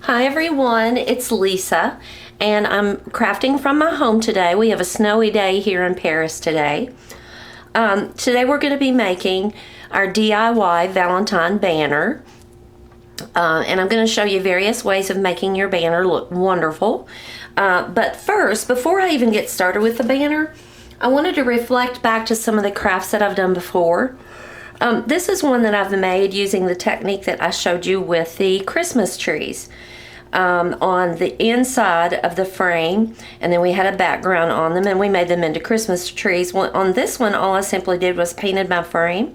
Hi everyone, it's Lisa, and I'm crafting from my home today. We have a snowy day here in Paris today. Today we're going to be making our DIY Valentine banner, and I'm going to show you various ways of making your banner look wonderful. But first, before I even get started with the banner, I wanted to reflect back to some of the crafts that I've done before. This is one that I've made using the technique that I showed you with the Christmas trees. On the inside of the frame, and then we had a background on them, and we made them into Christmas trees. On this one, all I simply did was painted my frame.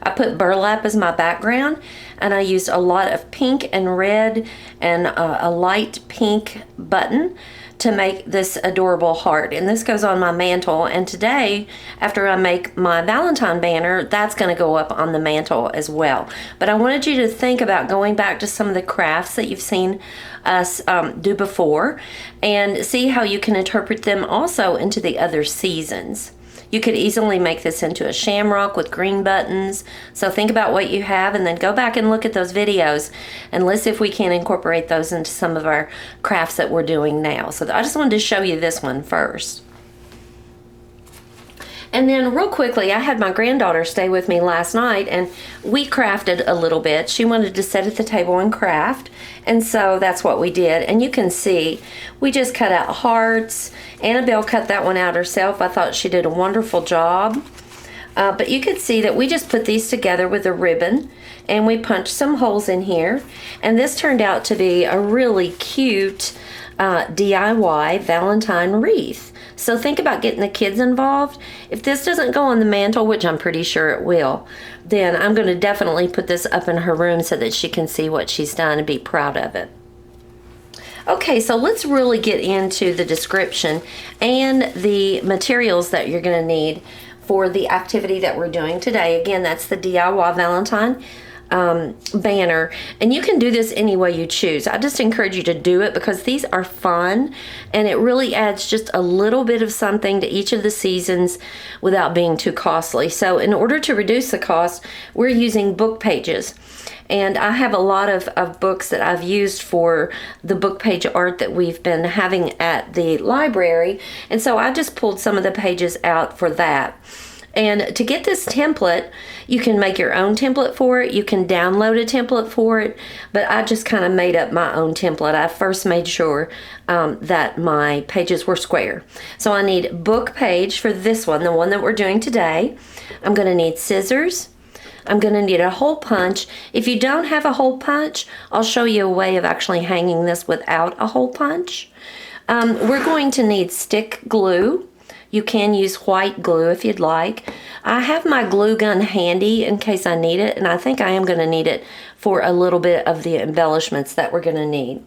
I put burlap as my background, and I used a lot of pink and red and a light pink button to make this adorable heart. And this goes on my mantle, and today, after I make my Valentine banner, that's going to go up on the mantle as well. But I wanted you to think about going back to some of the crafts that you've seen us do before and see how you can interpret them also into the other seasons. You could easily make this into a shamrock with green buttons. So think about what you have and then go back and look at those videos and let's see if we can incorporate those into some of our crafts that we're doing now. So I just wanted to show you this one first. And then real quickly, I had my granddaughter stay with me last night and we crafted a little bit. She wanted to sit at the table and craft, and so that's what we did. And you can see we just cut out hearts. Annabelle cut that one out herself. I thought she did a wonderful job. But you could see that we just put these together with a ribbon and we punched some holes in here. And this turned out to be a really cute DIY Valentine wreath. So think about getting the kids involved. If this doesn't go on the mantle, which I'm pretty sure it will, then I'm going to definitely put this up in her room so that she can see what she's done and be proud of it. Okay, so let's really get into the description and the materials that you're going to need for the activity that we're doing today. Again, that's the DIY Valentine banner, and you can do this any way you choose. I just encourage you to do it because these are fun and it really adds just a little bit of something to each of the seasons without being too costly. So in order to reduce the cost, we're using book pages. And I have a lot of books that I've used for the book page art that we've been having at the library. And so I just pulled some of the pages out for that. And to get this template, you can make your own template for it. You can download a template for it. But I just kind of made up my own template. I first made sure that my pages were square. So I need book page for this one, the one that we're doing today. I'm going to need scissors. I'm going to need a hole punch. If you don't have a hole punch, I'll show you a way of actually hanging this without a hole punch. We're going to need stick glue. You can use white glue if you'd like. I have my glue gun handy in case I need it, and I think I am going to need it for a little bit of the embellishments that we're going to need.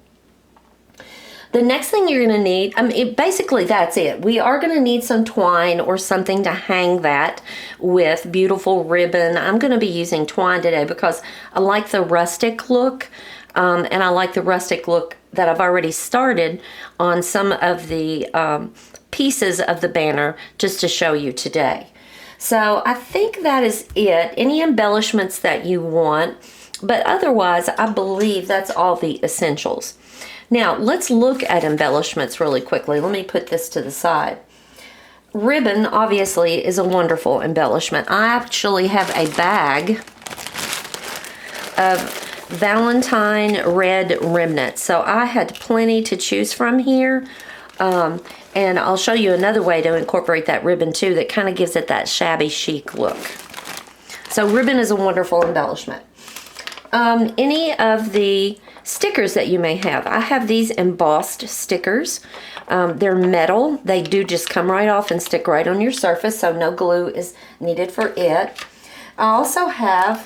The next thing you're going to need, basically that's it. We are going to need some twine or something to hang that with, beautiful ribbon. I'm going to be using twine today because I like the rustic look, and I like the rustic look that I've already started on some of the pieces of the banner just to show you today. So I think that is it. Any embellishments that you want, but otherwise I believe that's all the essentials. Now let's look at embellishments really quickly. Let me put this to the side. Ribbon obviously is a wonderful embellishment. I actually have a bag of Valentine red remnants, so I had plenty to choose from here. And I'll show you another way to incorporate that ribbon too that kind of gives it that shabby chic look. So ribbon is a wonderful embellishment. Any of the stickers that you may have. I have these embossed stickers. They're metal. They do just come right off and stick right on your surface, so no glue is needed for it. I also have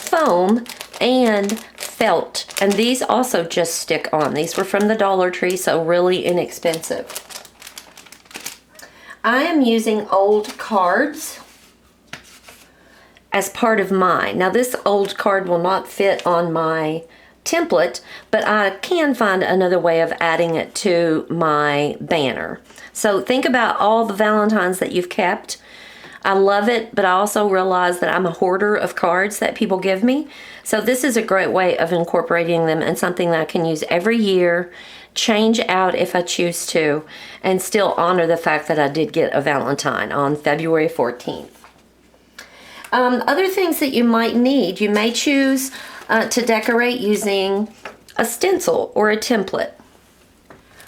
foam and felt, and these also just stick on. These were from the Dollar Tree, so really inexpensive. I am using old cards as part of mine. Now this old card will not fit on my template, but I can find another way of adding it to my banner. So think about all the Valentines that you've kept. I love it, but I also realize that I'm a hoarder of cards that people give me. So this is a great way of incorporating them in something that I can use every year, change out if I choose to, and still honor the fact that I did get a Valentine on February 14th. Other things that you might need, you may choose to decorate using a stencil or a template.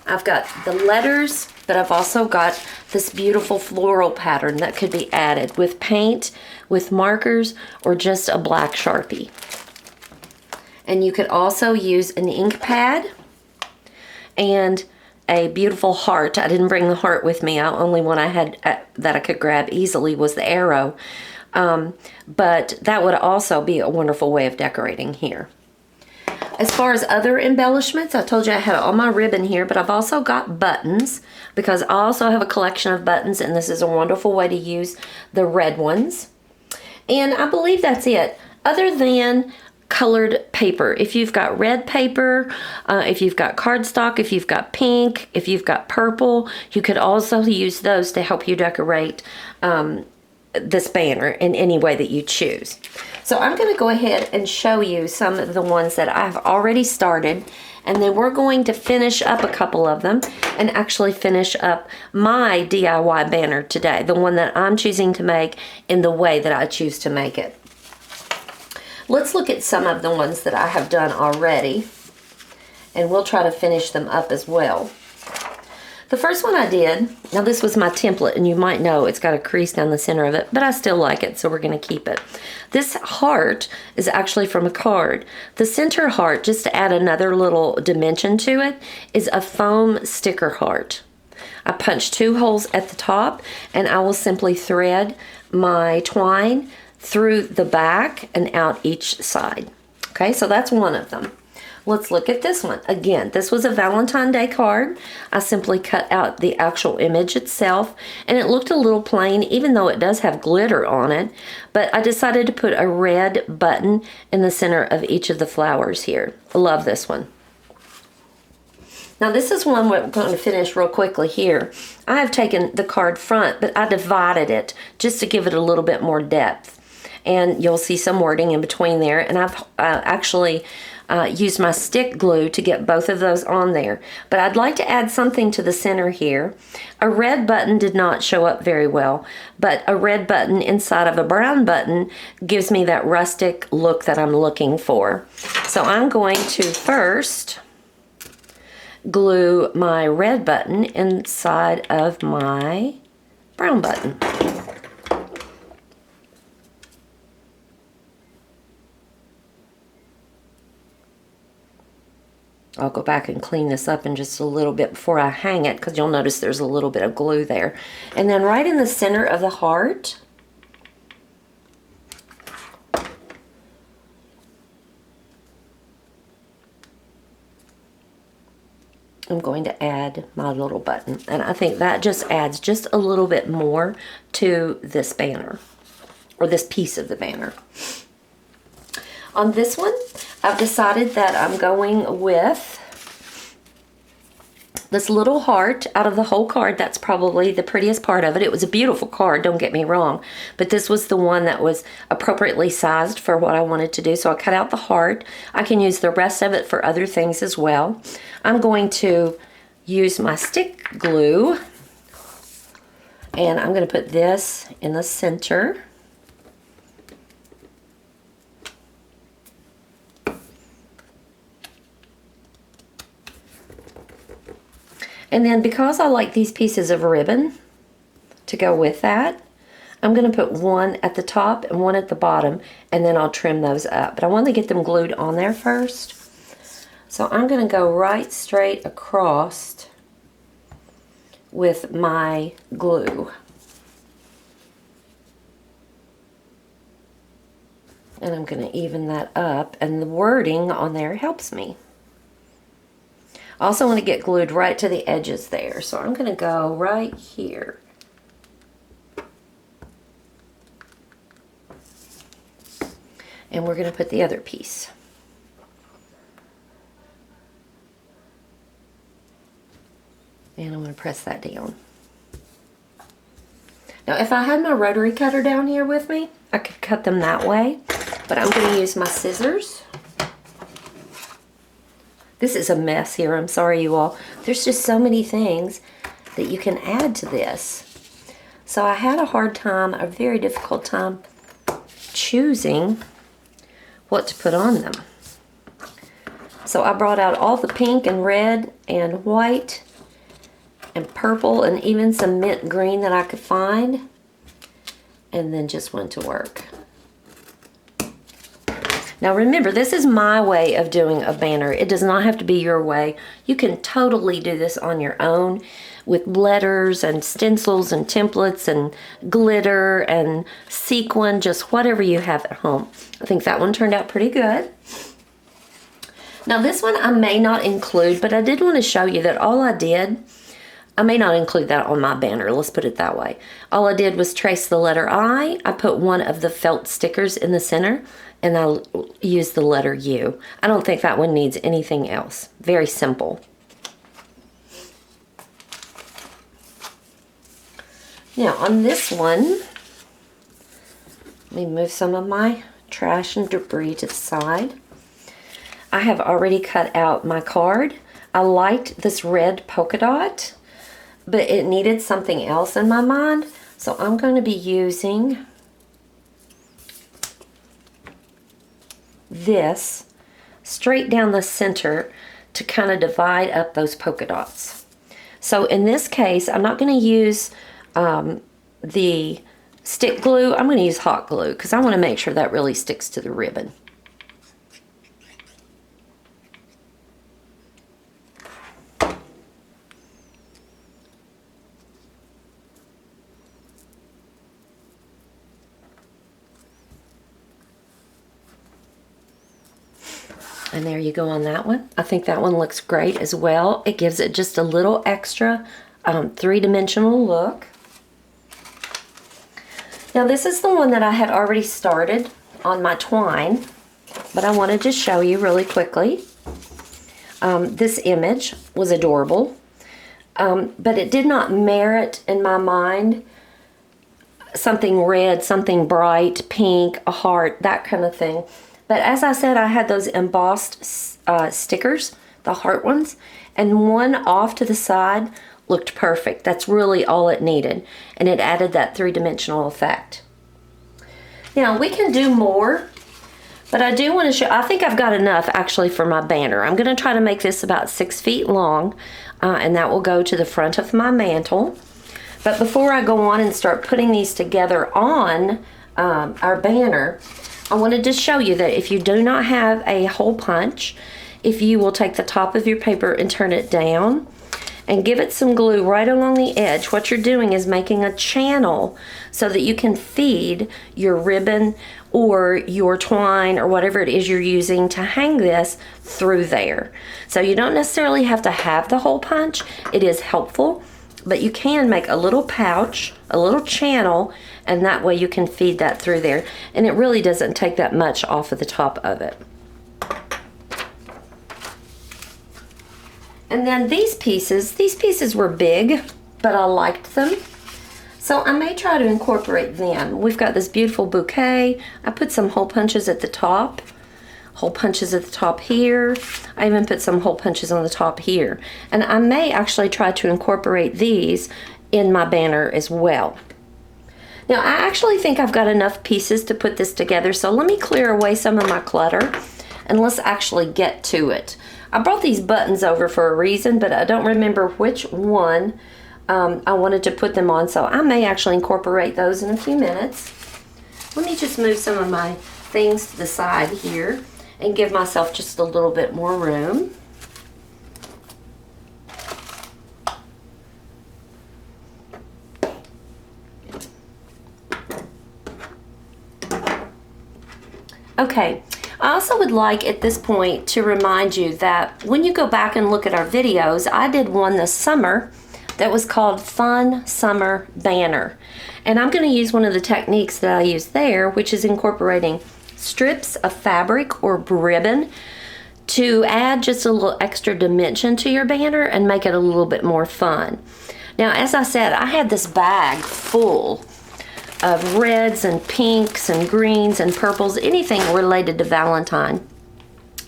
I've got the letters, but I've also got this beautiful floral pattern that could be added with paint, with markers, or just a black Sharpie. And you could also use an ink pad and a beautiful heart. I didn't bring the heart with me. Only one I had that I could grab easily was the arrow. But that would also be a wonderful way of decorating here. As far as other embellishments, I told you I had all my ribbon here, but I've also got buttons because I also have a collection of buttons, and this is a wonderful way to use the red ones. And I believe that's it, other than colored paper. If you've got red paper, if you've got cardstock, if you've got pink, if you've got purple, you could also use those to help you decorate this banner in any way that you choose. So I'm going to go ahead and show you some of the ones that I've already started, and then we're going to finish up a couple of them and actually finish up my DIY banner today, the one that I'm choosing to make in the way that I choose to make it. Let's look at some of the ones that I have done already, and we'll try to finish them up as well. The first one I did, now this was my template, and you might know it's got a crease down the center of it, but I still like it, so we're going to keep it. This heart is actually from a card. The center heart, just to add another little dimension to it, is a foam sticker heart. I punched 2 holes at the top, and I will simply thread my twine through the back and out each side. Okay, so that's one of them. Let's look at this one. Again, this was a Valentine Day card. I simply cut out the actual image itself, and it looked a little plain, even though it does have glitter on it. But I decided to put a red button in the center of each of the flowers here. I love this one. Now this is one we're going to finish real quickly here. I have taken the card front, but I divided it just to give it a little bit more depth. And you'll see some wording in between there, and I've actually used my stick glue to get both of those on there. But I'd like to add something to the center here. A red button did not show up very well, but a red button inside of a brown button gives me that rustic look that I'm looking for. So I'm going to first glue my red button inside of my brown button. I'll go back and clean this up in just a little bit before I hang it, because you'll notice there's a little bit of glue there. And then right in the center of the heart, I'm going to add my little button. And I think that just adds just a little bit more to this banner, or this piece of the banner. On this one, I've decided that I'm going with this little heart out of the whole card. That's probably the prettiest part of it. It was a beautiful card, don't get me wrong, but this was the one that was appropriately sized for what I wanted to do. So I cut out the heart. I can use the rest of it for other things as well. I'm going to use my stick glue, and I'm going to put this in the center. And then because I like these pieces of ribbon to go with that, I'm going to put one at the top and one at the bottom, and then I'll trim those up. But I want to get them glued on there first. So I'm going to go right straight across with my glue. And I'm going to even that up, and the wording on there helps me. I also want to get glued right to the edges there, so I'm going to go right here. And we're going to put the other piece. And I'm going to press that down. Now, if I had my rotary cutter down here with me, I could cut them that way, but I'm going to use my scissors. This is a mess here, I'm sorry you all. There's just so many things that you can add to this. So I had a hard time, a very difficult time choosing what to put on them. So I brought out all the pink and red and white and purple and even some mint green that I could find, and then just went to work. Now remember, this is my way of doing a banner. It does not have to be your way. You can totally do this on your own with letters and stencils and templates and glitter and sequin, just whatever you have at home. I think that one turned out pretty good. Now this one I may not include, but I did want to show you that all I did, I may not include that on my banner, let's put it that way. All I did was trace the letter I. I put one of the felt stickers in the center, and I used the letter U. I don't think that one needs anything else. Very simple. Now on this one, let me move some of my trash and debris to the side. I have already cut out my card. I liked this red polka dot, but it needed something else in my mind. So I'm going to be using this straight down the center to kind of divide up those polka dots. So in this case, I'm not going to use the stick glue. I'm going to use hot glue because I want to make sure that really sticks to the ribbon. And there you go on that one. I think that one looks great as well. It gives it just a little extra three-dimensional look. Now this is the one that I had already started on my twine, but I wanted to show you really quickly. This image was adorable, but it did not merit in my mind something red, something bright, pink, a heart, that kind of thing. But as I said, I had those embossed stickers, the heart ones, and one off to the side looked perfect. That's really all it needed, and it added that three-dimensional effect. Now, we can do more, but I do want to show, I think I've got enough actually for my banner. I'm going to try to make this about 6 feet long, and that will go to the front of my mantle. But before I go on and start putting these together on our banner, I wanted to show you that if you do not have a hole punch, if you will take the top of your paper and turn it down and give it some glue right along the edge, what you're doing is making a channel so that you can feed your ribbon or your twine or whatever it is you're using to hang this through there. So you don't necessarily have to have the hole punch. It is helpful, but you can make a little pouch, a little channel, and that way you can feed that through there. And it really doesn't take that much off of the top of it. And then these pieces were big, but I liked them. So I may try to incorporate them. We've got this beautiful bouquet. I put some hole punches at the top. Hole punches at the top here. I even put some hole punches on the top here. And I may actually try to incorporate these in my banner as well. Now I actually think I've got enough pieces to put this together, so let me clear away some of my clutter and let's actually get to it. I brought these buttons over for a reason, but I don't remember which one I wanted to put them on, so I may actually incorporate those in a few minutes. Let me just move some of my things to the side here and give myself just a little bit more room. Okay, I also would like at this point to remind you that when you go back and look at our videos, I did one this summer that was called Fun Summer Banner. And I'm going to use one of the techniques that I used there, which is incorporating strips of fabric or ribbon to add just a little extra dimension to your banner and make it a little bit more fun. Now, as I said, I had this bag full of reds and pinks and greens and purples, anything related to Valentine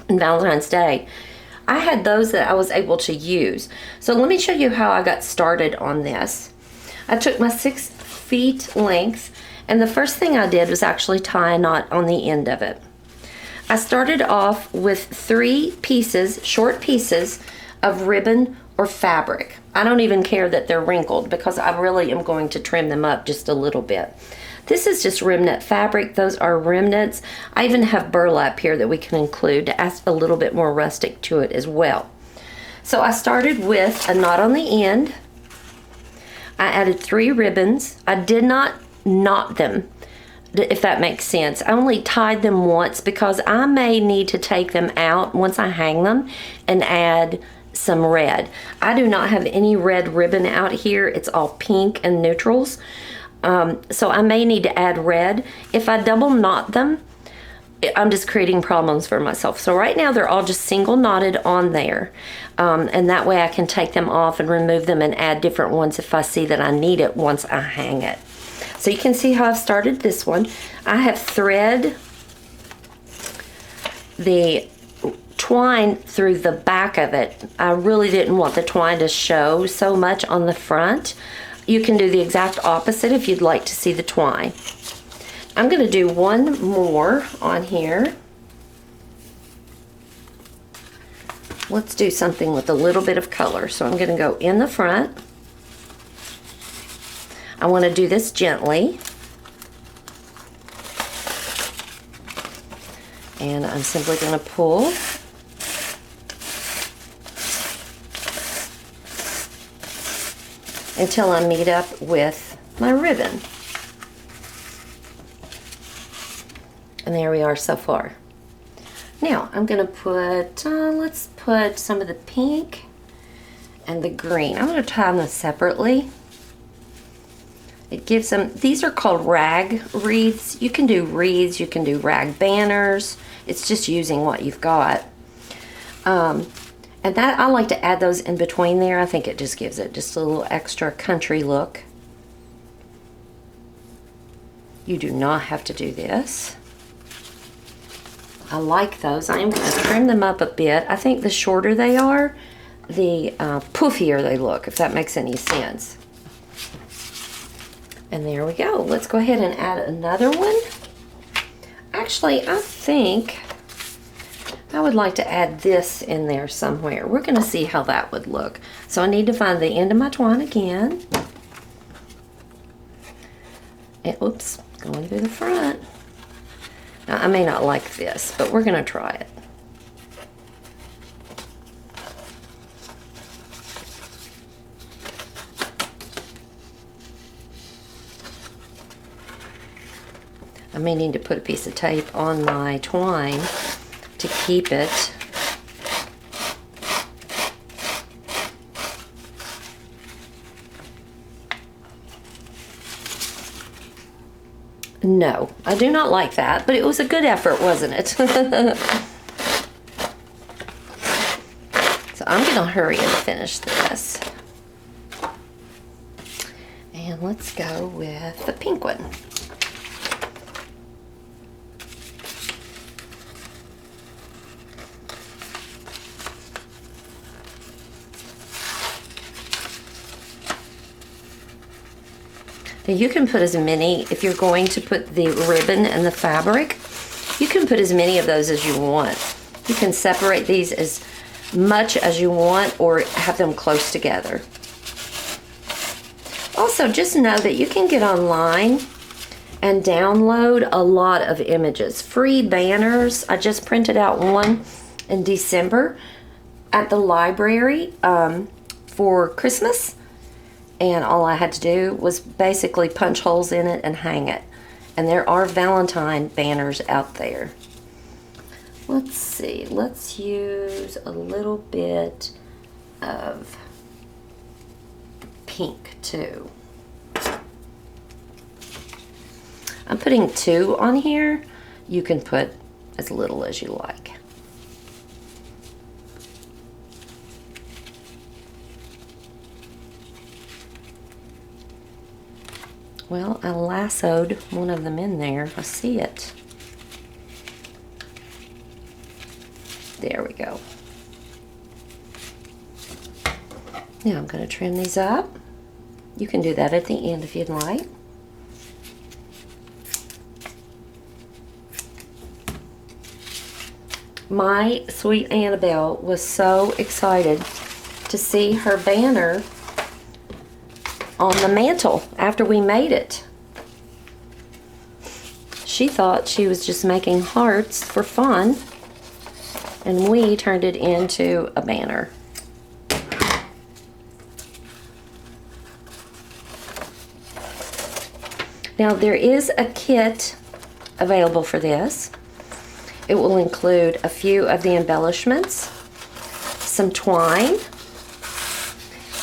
and Valentine's Day. I had those that I was able to use. So let me show you how I got started on this. I took my 6 feet length, and the first thing I did was actually tie a knot on the end of it. I started off with 3 pieces, short pieces of ribbon or fabric. I don't even care that they're wrinkled because I really am going to trim them up just a little bit. This is just remnant fabric. Those are remnants. I even have burlap here that we can include to add a little bit more rustic to it as well. So I started with a knot on the end. I added 3 ribbons. I did not knot them, if that makes sense. I only tied them once because I may need to take them out once I hang them and add some red. I do not have any red ribbon out here. It's all pink and neutrals. So I may need to add red. If I double knot them, I'm just creating problems for myself. So right now they're all just single knotted on there. And that way I can take them off and remove them and add different ones if I see that I need it once I hang it. So you can see how I've started this one. I have thread the twine through the back of it. I really didn't want the twine to show so much on the front. You can do the exact opposite if you'd like to see the twine. I'm going to do one more on here. Let's do something with a little bit of color. So I'm going to go in the front. I want to do this gently. And I'm simply going to pull. Until I meet up with my ribbon. And there we are so far. Now I'm going to put, let's put some of the pink and the green. I'm going to tie them separately. It gives them, these are called rag wreaths. You can do wreaths, you can do rag banners. It's just using what you've got. And that, I like to add those in between there. I think it just gives it just a little extra country look. You do not have to do this. I like those. I am going to trim them up a bit. I think the shorter they are, the poofier they look, if that makes any sense. And there we go. Let's go ahead and add another one. Actually, I think I would like to add this in there somewhere. We're going to see how that would look. So I need to find the end of my twine again. And, oops, going through the front. Now, I may not like this, but we're going to try it. I may need to put a piece of tape on my twine to keep it. No, I do not like that, but it was a good effort, wasn't it? So I'm going to hurry and finish this. And let's go with the pink one. Now you can put as many, if you're going to put the ribbon and the fabric, you can put as many of those as you want. You can separate these as much as you want or have them close together. Also, just know that you can get online and download a lot of images. Free banners. I just printed out one in December at the library for Christmas. And all I had to do was basically punch holes in it and hang it. And there are Valentine banners out there. Let's see. Let's use a little bit of pink too. I'm putting 2 on here. You can put as little as you like. Well, I lassoed one of them in there. I see it. There we go. Now I'm going to trim these up. You can do that at the end if you'd like. My sweet Annabelle was so excited to see her banner on the mantle after we made it. She thought she was just making hearts for fun, and we turned it into a banner. Now there is a kit available for this. It will include a few of the embellishments, some twine,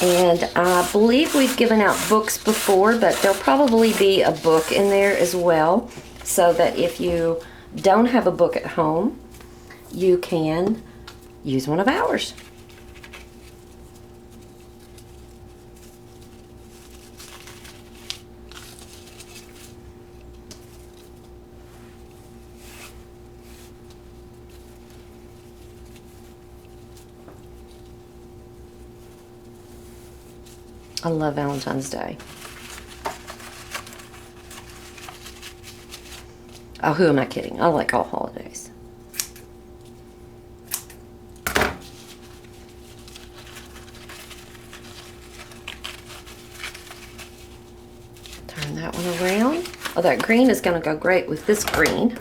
and I believe we've given out books before, but there'll probably be a book in there as well, so that if you don't have a book at home, you can use one of ours. I love Valentine's Day. Oh, who am I kidding? I like all holidays. Turn that one around. Oh, that green is going to go great with this green.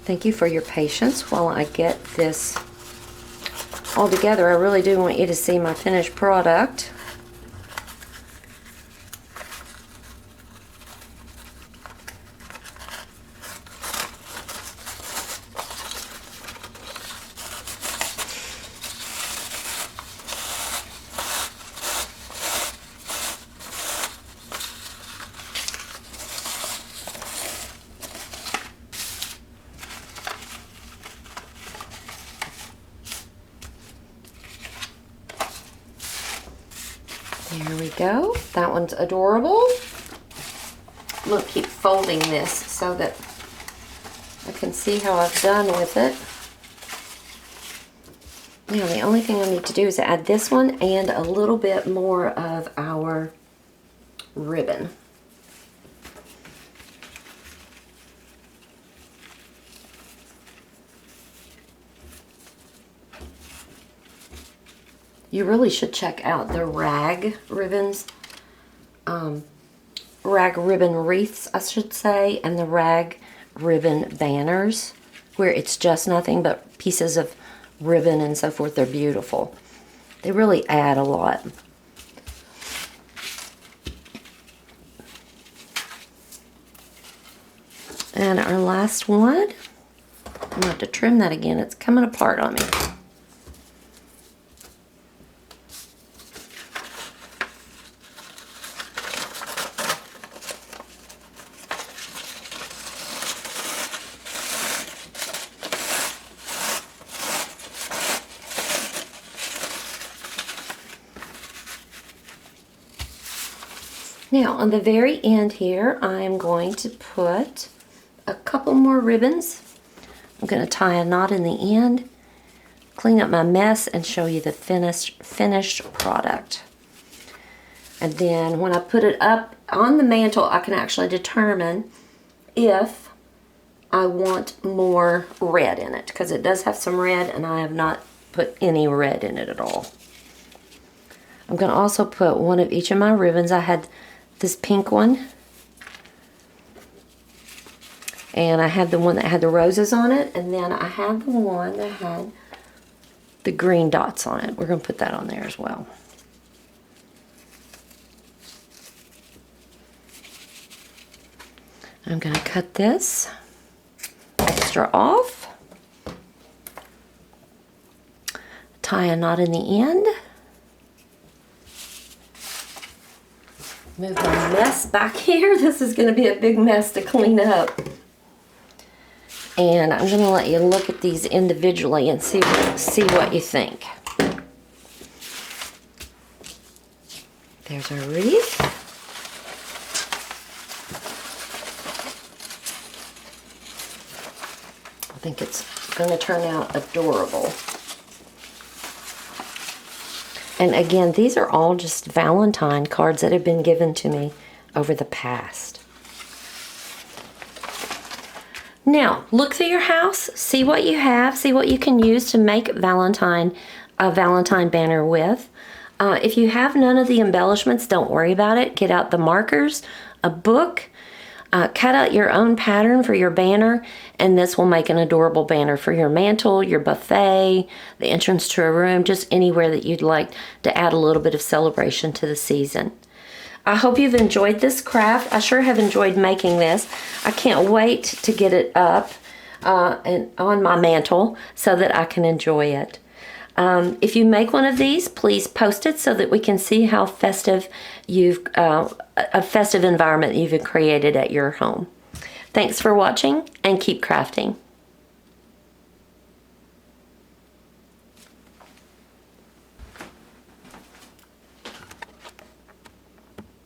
Thank you for your patience while I get this all together. I really do want you to see my finished product. There we go. That one's adorable. I'm going to keep folding this so that I can see how I've done with it. Now the only thing I need to do is add this one and a little bit more of our ribbon. You really should check out the rag ribbons, rag ribbon wreaths, I should say, and the rag ribbon banners, where it's just nothing but pieces of ribbon and so forth. They're beautiful. They really add a lot. And our last one, I'm going to have to trim that again. It's coming apart on me. Now, on the very end here, I'm going to put a couple more ribbons. I'm going to tie a knot in the end, clean up my mess, and show you the finished product. And then when I put it up on the mantle, I can actually determine if I want more red in it, because it does have some red, and I have not put any red in it at all. I'm going to also put one of each of my ribbons. I had this pink one, and I had the one that had the roses on it, and then I had the one that had the green dots on it. We're going to put that on there as well. I'm going to cut this extra off, tie a knot in the end, move my mess back here. This is going to be a big mess to clean up. And I'm going to let you look at these individually and see what you think. There's our wreath. I think it's going to turn out adorable. And again, these are all just Valentine cards that have been given to me over the past. Now, look through your house, see what you have, see what you can use to make a Valentine banner with. If you have none of the embellishments, don't worry about it. Get out the markers, a book, cut out your own pattern for your banner, and this will make an adorable banner for your mantle, your buffet, the entrance to a room, just anywhere that you'd like to add a little bit of celebration to the season. I hope you've enjoyed this craft. I sure have enjoyed making this. I can't wait to get it up and on my mantle so that I can enjoy it. If you make one of these, please post it so that we can see how festive a festive environment you've created at your home. Thanks for watching, and keep crafting.